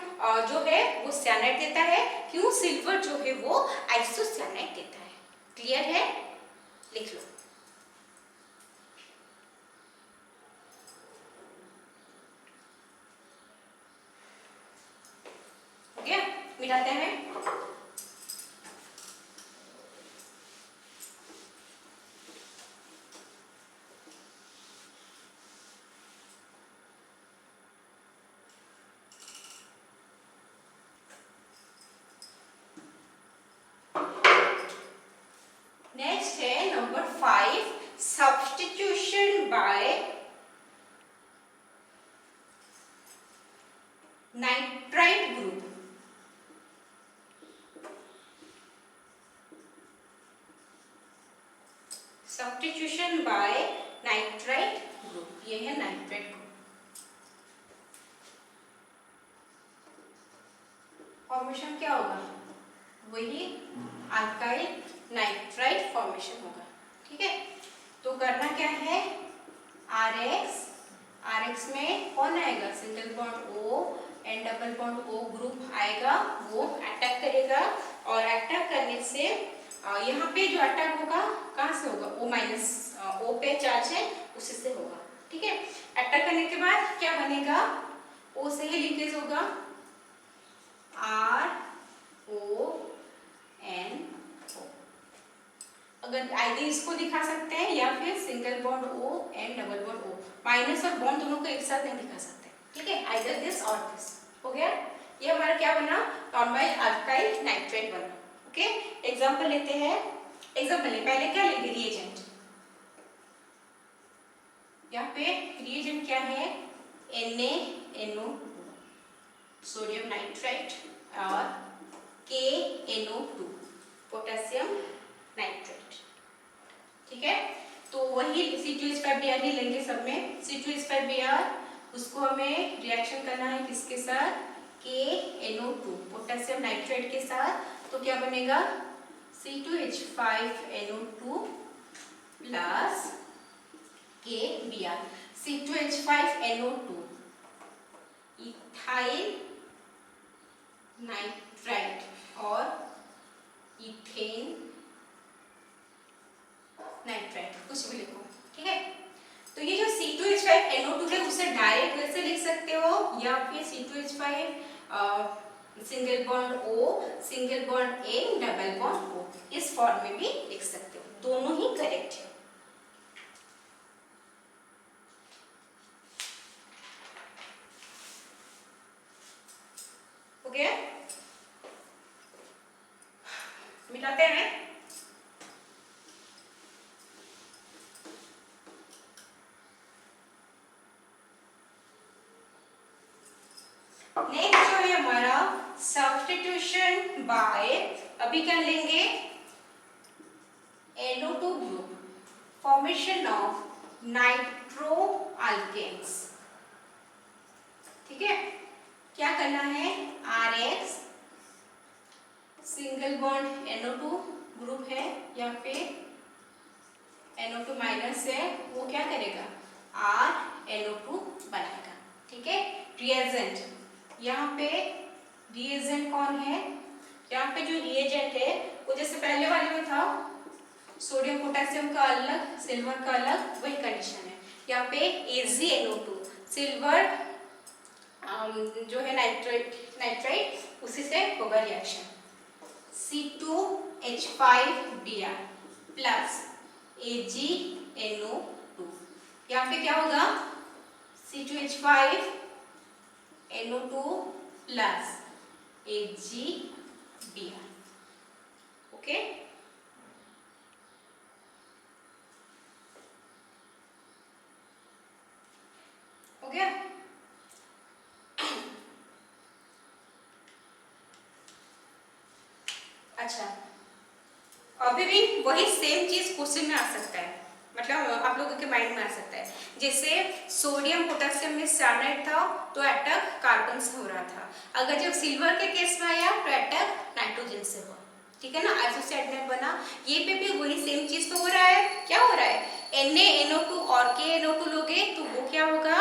जो है वो साइनाइड देता है, क्यों सिल्वर जो है वो आइसोसाइनाइड देता है। क्लियर है? लिख लो। हो गया? मिटाते हैं। नेक्स्ट है number 5, substitution by nitrite group. Substitution by nitrite group, ये है नाइट्राइट ग्रुप। फॉर्मेशन क्या होगा? वही अल्काइल नाइट्राइट फॉर्मेशन होगा। ठीक है, तो करना क्या है, RX में कौन आएगा, single bond O and double bond O group आएगा, वो अटैक करेगा और अटैक करने से यहाँ पे जो अटैक होगा कहाँ से होगा, O पे चार्ज है उसी से होगा। ठीक है, अटैक करने के बाद क्या बनेगा, O से ही लीकेज होगा, RONO। अगर आइए इसको दिखा सकते हैं या फिर single bond O and double bond O, minus और बॉन्ड दोनों को एक साथ नहीं दिखा सकते। ठीक है, आइदर दिस और दिस। हो गया, ये हमारा क्या बना, नॉर्मल अल्काइल नाइट्रेट बना। ओके, एग्जांपल लेते हैं। एग्जांपल ले, पहले क्या लेंगे, रिएजेंट। यहाँ पे रिएजेंट क्या है, NaNO2 सोडियम नाइट्राइट और KNO2 पोटेशियम नाइट्रेट। ठीक है, तो वही C2H5Br ही लेंगे सब में। C2H5Br उसको हमें रिएक्शन करना है किसके साथ, KNO2 पोटेशियम नाइट्रेट के साथ। तो क्या बनेगा, C2H5NO2 plus KBr। C2H5NO2 ethyl nitrite और इथेन नाइट्राइट, कुछ भी लिखो। ठीक है, तो ये जो C2H5NO2 है उसे डायरेक्ट वैसे लिख सकते हो या फिर C2H5 single bond O single bond A double bond O, इस फॉर्म में भी लिख सकते हो, दोनों ही करेक्ट है। हो गया, मिलाते हैं। नेक्स्ट जो है हमारा सब्स्टिट्यूशन बाय, अभी क्या लेंगे, NO2 group, formation of nitroalkanes. ठीक है, क्या करना है, RX single bond NO2 group है या फिर NO2 माइनस है, वो क्या करेगा, RNO2 बनाएगा। ठीक है, रिएजेंट, यहाँ पे रिएजेंट कौन है, यहाँ पे जो रिएजेंट है वो जैसे पहले वाले में था, सोडियम पोटेशियम का अलग सिल्वर का अलग, वही कंडीशन है। यहाँ पे AgNO2 सिल्वर जो है नाइट्राइट उसी से होगा रिएक्शन, C2H5Br प्लस AgNO2। यहाँ पे क्या होगा, C2H5NO2 प्लस AgBr। ओके, हो गया। अच्छा, अभी भी वही सेम चीज क्वेश्चन में आ सकता है, मतलब आप लोगों के माइंड में आ सकता है। जैसे सोडियम पोटेशियम में साइनाइड था तो अटैक कार्बन से हो रहा था, अगर जब सिल्वर के केस में आया तो अटैक नाइट्रोजन से हुआ, ठीक है ना, आइसोसाइनाइड बना। ये पे भी वही सेम चीज तो हो रहा है। क्या हो रहा है, Na NO2 और KNO2 लोगे तो वो क्या होगा,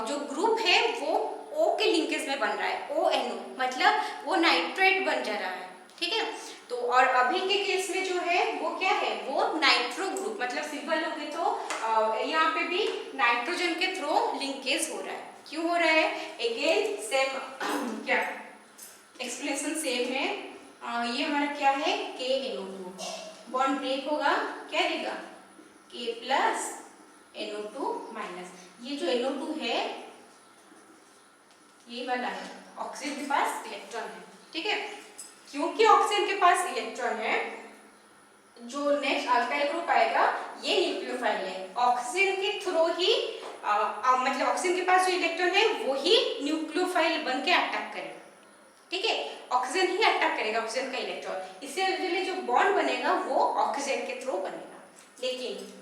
जो ग्रुप है वो O के लिंकेज में बन रहा है, ONO, मतलब वो नाइट्रेट बन जा रहा है, ठीक है। तो और अभी के केस में जो है वो क्या है, वो नाइट्रो ग्रुप, मतलब सिंपल लोगे तो यहाँ पे भी नाइट्रोजन के थ्रू लिंकेज हो रहा है। क्यों हो रहा है, अगेन सेम क्या एक्सप्लेनेशन सेम है। ये हमारा क्या है, KNO2, बॉन्ड ब्रेक होगा, क्या देगा, K प्लस NO2 माइनस। ये जो NO2 है ये वाला है, ऑक्सीजन के पास इलेक्ट्रॉन है, ठीक है। क्योंकि ऑक्सीजन के पास इलेक्ट्रॉन है, जो नेक्स्ट अल्काइल ग्रुप आएगा ये न्यूक्लियोफाइल है, ऑक्सीजन के थ्रू ही मतलब ऑक्सीजन के पास जो इलेक्ट्रॉन है वो ही न्यूक्लियोफाइल बन के अटैक करेगा, ठीक है। ऑक्सीजन ही अटैक करेगा ऑक्सीजन का इलेक्ट्रॉन, इसलिए जो बॉन्ड बनेगा वो ऑक्सीजन के थ्रू बनेगा। लेकिन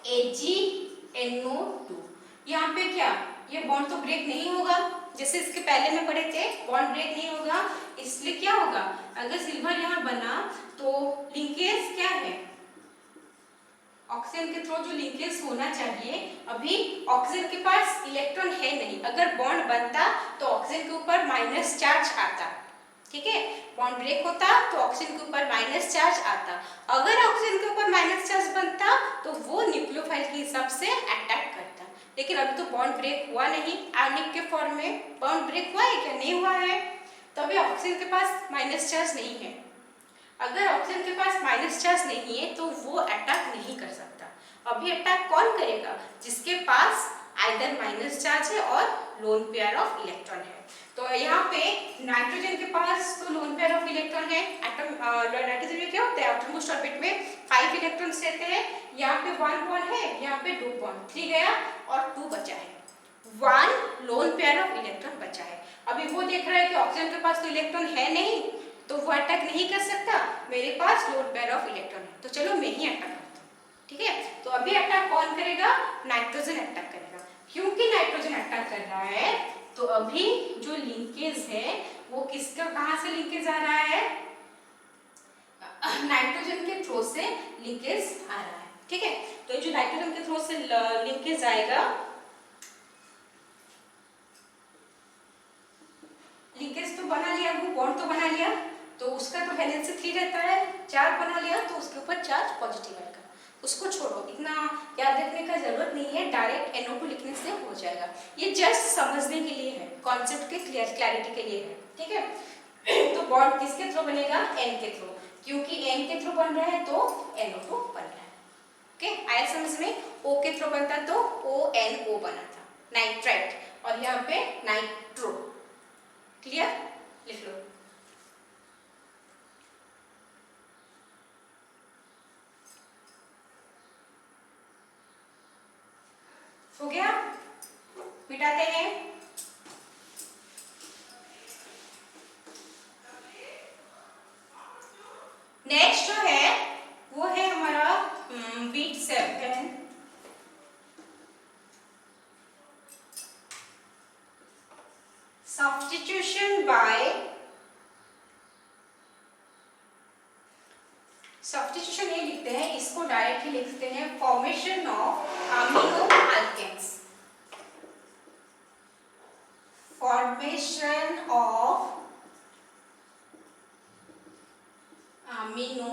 AgNO2 यहाँ पे क्या, ये बॉन्ड तो ब्रेक नहीं होगा, जैसे इसके पहले में पढ़े थे बॉन्ड ब्रेक नहीं होगा, इसलिए क्या होगा, अगर सिल्वर यहाँ बना तो लिंकेज क्या है, ऑक्सीजन के थ्रू जो लिंकेज होना चाहिए, अभी ऑक्सीजन के पास इलेक्ट्रॉन है नहीं, अगर बॉन्ड बनता तो ऑक्सीजन के ऊपर माइनस चार्ज आता, ठीक है। बॉन्ड ब्रेक होता तो ऑक्सीजन के ऊपर माइनस चार्ज आता, अगर ऑक्सीजन के ऊपर माइनस चार्ज बनता तो वो न्यूक्लियोफाइल के हिसाब से अटैक करता। लेकिन अभी तो बॉन्ड ब्रेक हुआ नहीं, आयनिक के फॉर्म में बॉन्ड ब्रेक हुआ है क्या, नहीं हुआ है, तो अभी ऑक्सीजन के पास माइनस चार्ज नहीं है। अगर ऑक्सीजन के पास माइनस चार्ज नहीं है तो वो अटैक नहीं कर सकता। अभी अटैक कौन करेगा, जिसके पास आइदर माइनस चार्ज है और लोन पेयर ऑफ इलेक्ट्रॉन है। तो यहाँ पे नाइट्रोजन के पास तो लोन पेयर ऑफ इलेक्ट्रॉन है, एटम नाइट्रोजन में क्या होता है, आउटरमोस्ट ऑर्बिट में 5 इलेक्ट्रॉन्स रहते हैं, यहाँ पे 1 बॉन्ड है, यहाँ पे 2 बॉन्ड, 3 गया और 2 बचा है, 1 लोन पेयर ऑफ इलेक्ट्रॉन बचा है। अभी वो देख रहा है कि ऑक्सीजन के पास तो इलेक्ट्रॉन है नहीं, तो वो अटैक नहीं कर सकता, मेरे पास लोन पेयर ऑफ इलेक्ट्रॉन है, तो चलो मैं ही अटैक करता हूँ, ठीक है। तो अभी अटैक कौन करेगा, नाइट्रोजन अटैक करेगा। क्योंकि नाइट्रोजन अटैक कर रहा है तो अभी जो लिंकेज है वो किसका, कहां से लिंकेज आ रहा है, नाइट्रोजन के थ्रू से लिंकेज आ रहा है, ठीक है। तो जो नाइट्रोजन के थ्रू से लिंकेज आएगा, लिंकेज तो बना लिया, वो बॉन्ड तो बना लिया, तो उसका तो वैलेंसी 3 रहता है, 4 बना लिया तो उसके ऊपर चार्ज पॉजिटिव आएगा, उसको छोड़ो, इतना याद रखने का जरूरत नहीं है, डायरेक्ट NO2 लिखने से हो जाएगा। ये जस्ट समझने के लिए है, कॉन्सेप्ट के क्लैरिटी के लिए है, ठीक है। तो बॉन्ड किसके थ्रू बनेगा, N के थ्रू, क्योंकि N के थ्रू बन रहा है तो NO2 बन रहा है, ओके। आया समझ में, O के थ्रू बनता तो ONO बना था, नाइट्राइट, और यहाँ पे नाइट्रो, क्लियर, लिख लो। हो गया, मिटाते हैं। नेक्स्ट जो है वो है हमारा बीट 7, सब्स्टिट्यूशन बाय, सब्स्टिट्यूशन ये लिखते हैं, इसको डायरेक्टली लिखते हैं formation of aminoalkanes, formation of amino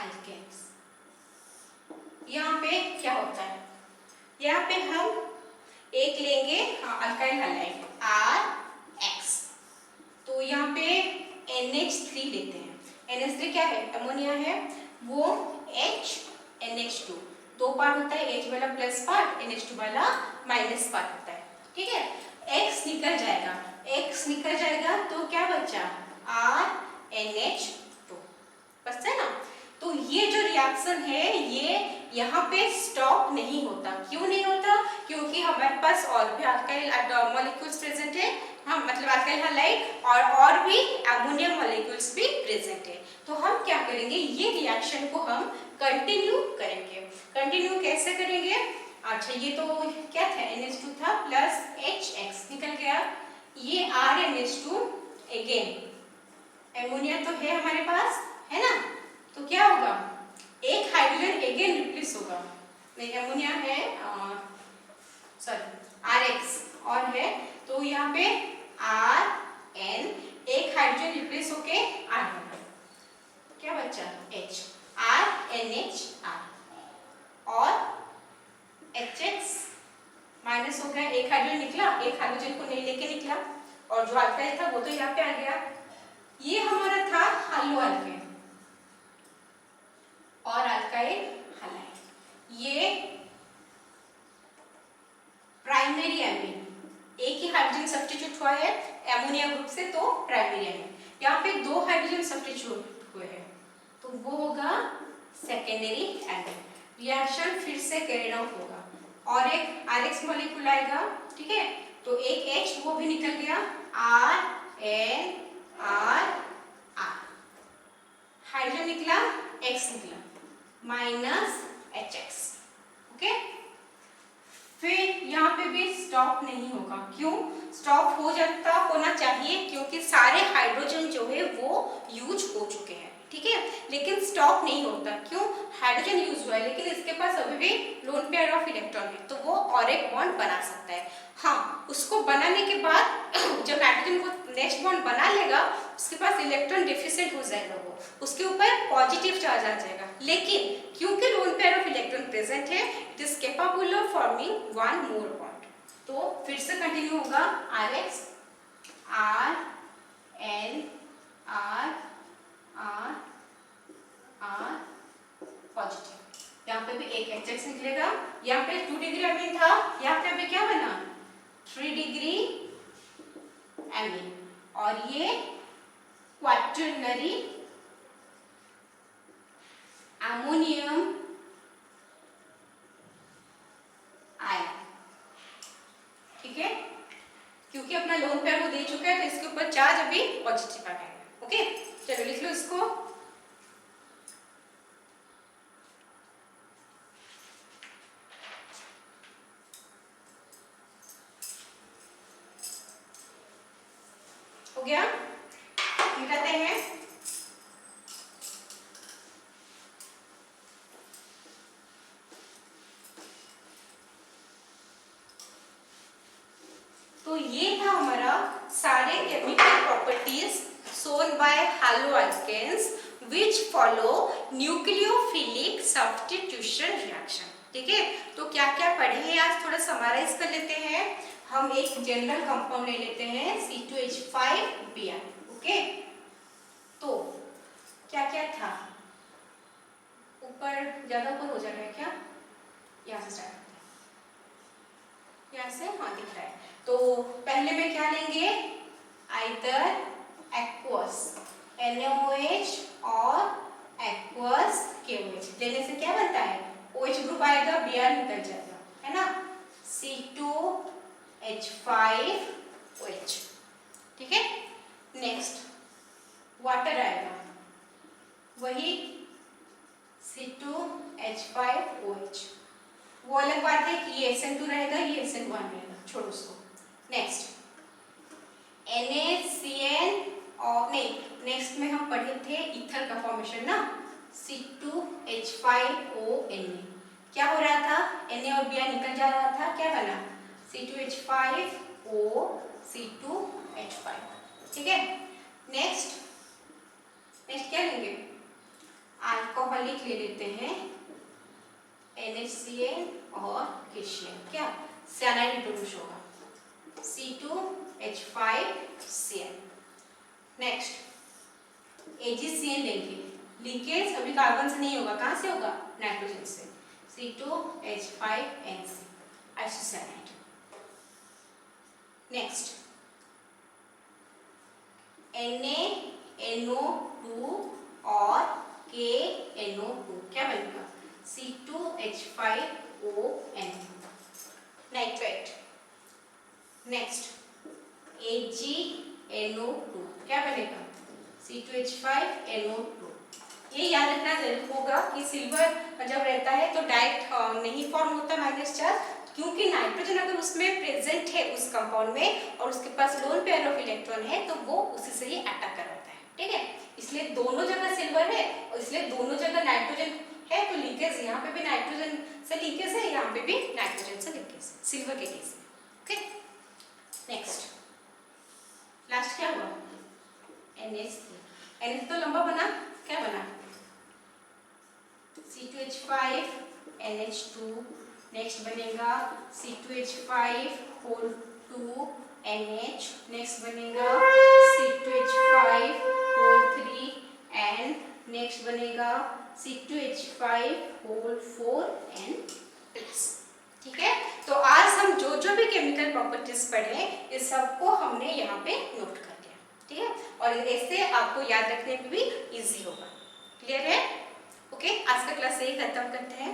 alkanes. यहाँ पे क्या होता है, यहाँ पे हम एक लेंगे अल्काइल हैलाइड RX, तो यहाँ पे NH3 लेते हैं, NH3 क्या है, अमोनिया है, वो HNH2, 2 पार्ट होता है, H वाला प्लस पार्ट, NH2 वाला माइनस पार्ट होता है, ठीक है। X निकल जाएगा, X निकल जाएगा तो क्या बचा, RNH2 बचता है ना। तो ये जो रिएक्शन है ये यहाँ पे स्टॉप नहीं होता, क्यों नहीं होता, क्योंकि हमारे पास और भी अल्काइल मॉलिक्यूल्स प्रेजेंट है, हाँ मतलब अल्काइल हैलाइड और भी अमोनियम मॉलिक्यूल्स भी प्रेजेंट है, तो हम क्या करेंगे, ये रिएक्शन को हम कंटिन्यू करेंगे। कंटिन्यू कैसे करेंगे, अच्छा ये तो क्या था, NH2 था प्लस HX निकल गया, ये RNH2 अगेन एमोनिया तो है हमारे पास, है ना, तो क्या होगा, एक हाइड्रोजन अगेन रिप्लेस होगा, नहीं एमोनिया है सॉरी RX और है, तो यहाँ पे RN एक हाइड्रोजन रिप्लेस होके R होगा, क्या बच्चा H, RNHR और HX माइनस हो गया, एक हाइड्रोजन निकला, एक हाइड्रोजन को नहीं लेके निकला और जो अल्काइल था वो तो यहाँ पे आ गया। ये हमारा था हालो अल्केन और अल्काइल हैलाइड, ये प्राइमरी एमीन, एक ही हाइड्रोजन सब्स्टिट्यूट हुआ है एमोनिया ग्रुप से, तो प्राइमरी एमीन। यहाँ पे दो हाइड्रोजन सब्स्टिट्यूट हुए हैं तो वो होगा सेकेंडरी एमीन। रिएक्शन फिर से कैरिड आउट होगा और एक RX मॉलिक्यूल आएगा, ठीक है, तो एक H वो भी निकल गया, RN R R हाइड्रोजन निकला, X निकला माइनस HX, ओके। फिर यहाँ पे भी स्टॉप नहीं होगा, क्यों, स्टॉप हो जाता होना चाहिए क्योंकि सारे हाइड्रोजन जो है वो यूज हो चुके हैं, ठीक है, लेकिन स्टॉप नहीं होता, क्यों, हाइड्रोजन यूज हुआ है लेकिन इसके पास अभी भी लोन पेयर ऑफ इलेक्ट्रॉन है, तो वो और एक बॉन्ड बना सकता है। हाँ, उसको बनाने के बाद जब नाइट्रोजन को नेक्स्ट बॉन्ड बना लेगा उसके पास इलेक्ट्रॉन डिफिशिएंट हो जाएगा, वो उसके ऊपर पॉजिटिव चार्ज आ जाएगा, लेकिन क्योंकि lone pair of electron present है it is capable of forming one more bond. तो फिर से कंटिन्यू होगा, RX R N R R R positive, यहाँ पे भी एक HX निकलेगा, यहाँ पे 2 डिग्री एमीन था, यहाँ पे भी क्या बना 3 डिग्री एमीन और ये क्वाटर्नरी अमोनियम आयन, ठीक है, क्योंकि अपना लोन पेयर वो दे चुका है तो इसके ऊपर चार्ज अभी पॉजिटिव आ गया, ओके। चलो लिख लो इसको, हो गया, मिटाते हैं, तो ये था हमारा सारे chemical properties shown by haloalkanes which follow nucleophilic substitution reaction, ठीक है। तो क्या क्या पढ़े हैं आज थोड़ा समराइज कर लेते हैं। हम एक जनरल कंपाउंड ले लेते हैं C2H5Br, ओके। तो क्या क्या था, ऊपर ज्यादा ऊपर हो जा रहा है क्या, यहाँ से स्टार्ट, यहाँ से, हाँ दिख रहा है। तो पहले में क्या लेंगे, आइदर एक्वस NaOH और एक्वस KOH लेने से क्या बनता है, OH ग्रुप आएगा, Br निकल जाएगा, है ना, C2H5OH, ठीक है। नेक्स्ट वाटर आएगा, वही C2H5OH, वो अलग बात है कि ये SN2 रहेगा, ये SN1 रहेगा, छोड़ो उसको। नेक्स्ट NaCN और नहीं, नेक्स्ट में हम पढ़े थे ईथर का फॉर्मेशन ना, C2H5ONa, क्या हो रहा था, Na और Br निकल जा रहा था, क्या बना C2H5O C2H5, ठीक है। नेक्स्ट क्या लेंगे, अल्कोहलिक ले लेते हैं NaCN और KCN, क्या साइनाइड प्रोड्यूस होगा C2H5Cn। नेक्स्ट AgCN लेंगे, लीकेज अभी कार्बन से नहीं होगा, कहाँ से होगा, नाइट्रोजन से, C2H5NC आइसोसाइनाइड। नेक्स्ट NaNO2 और KNO2, क्या बनेगा C2H5ON नाइट्रेट। नेक्स्ट AgNO2, क्या बनेगा C2H5NO2 ये याद रखना जरूर होगा कि सिल्वर जब रहता है तो डायरेक्ट नहीं फॉर्म होता माइनस चार्ज, क्योंकि नाइट्रोजन अगर उसमें प्रेजेंट है उस कंपाउंड में और उसके पास लोन पेयर ऑफ इलेक्ट्रॉन है तो वो उसी से ही अटैक करवाता है, ठीक है। इसलिए दोनों जगह सिल्वर है और इसलिए दोनों जगह नाइट्रोजन है, तो लीकेज यहाँ पे भी नाइट्रोजन से लीकेज है, यहाँ पे भी नाइट्रोजन से लीकेज है सिल्वर के केस में। ओके, नेक्स्ट लास्ट क्या हुआ, NH3। NH तो लंबा बना, क्या बना C2H5 NH2, नेक्स्ट बनेगा C2H5 होल 2 NH, नेक्स्ट बनेगा C2H5 होल 3 N, नेक्स्ट बनेगा C2H5 होल 4 N प्लस। ठीक है, तो आज हम जो जो भी केमिकल प्रॉपर्टीज पढ़े इस सबको हमने यहाँ पे नोट कर लिया, ठीक है, और ऐसे आपको याद रखने में भी इजी होगा। क्लियर है? ओके, आज का क्लास यही खत्म करते हैं।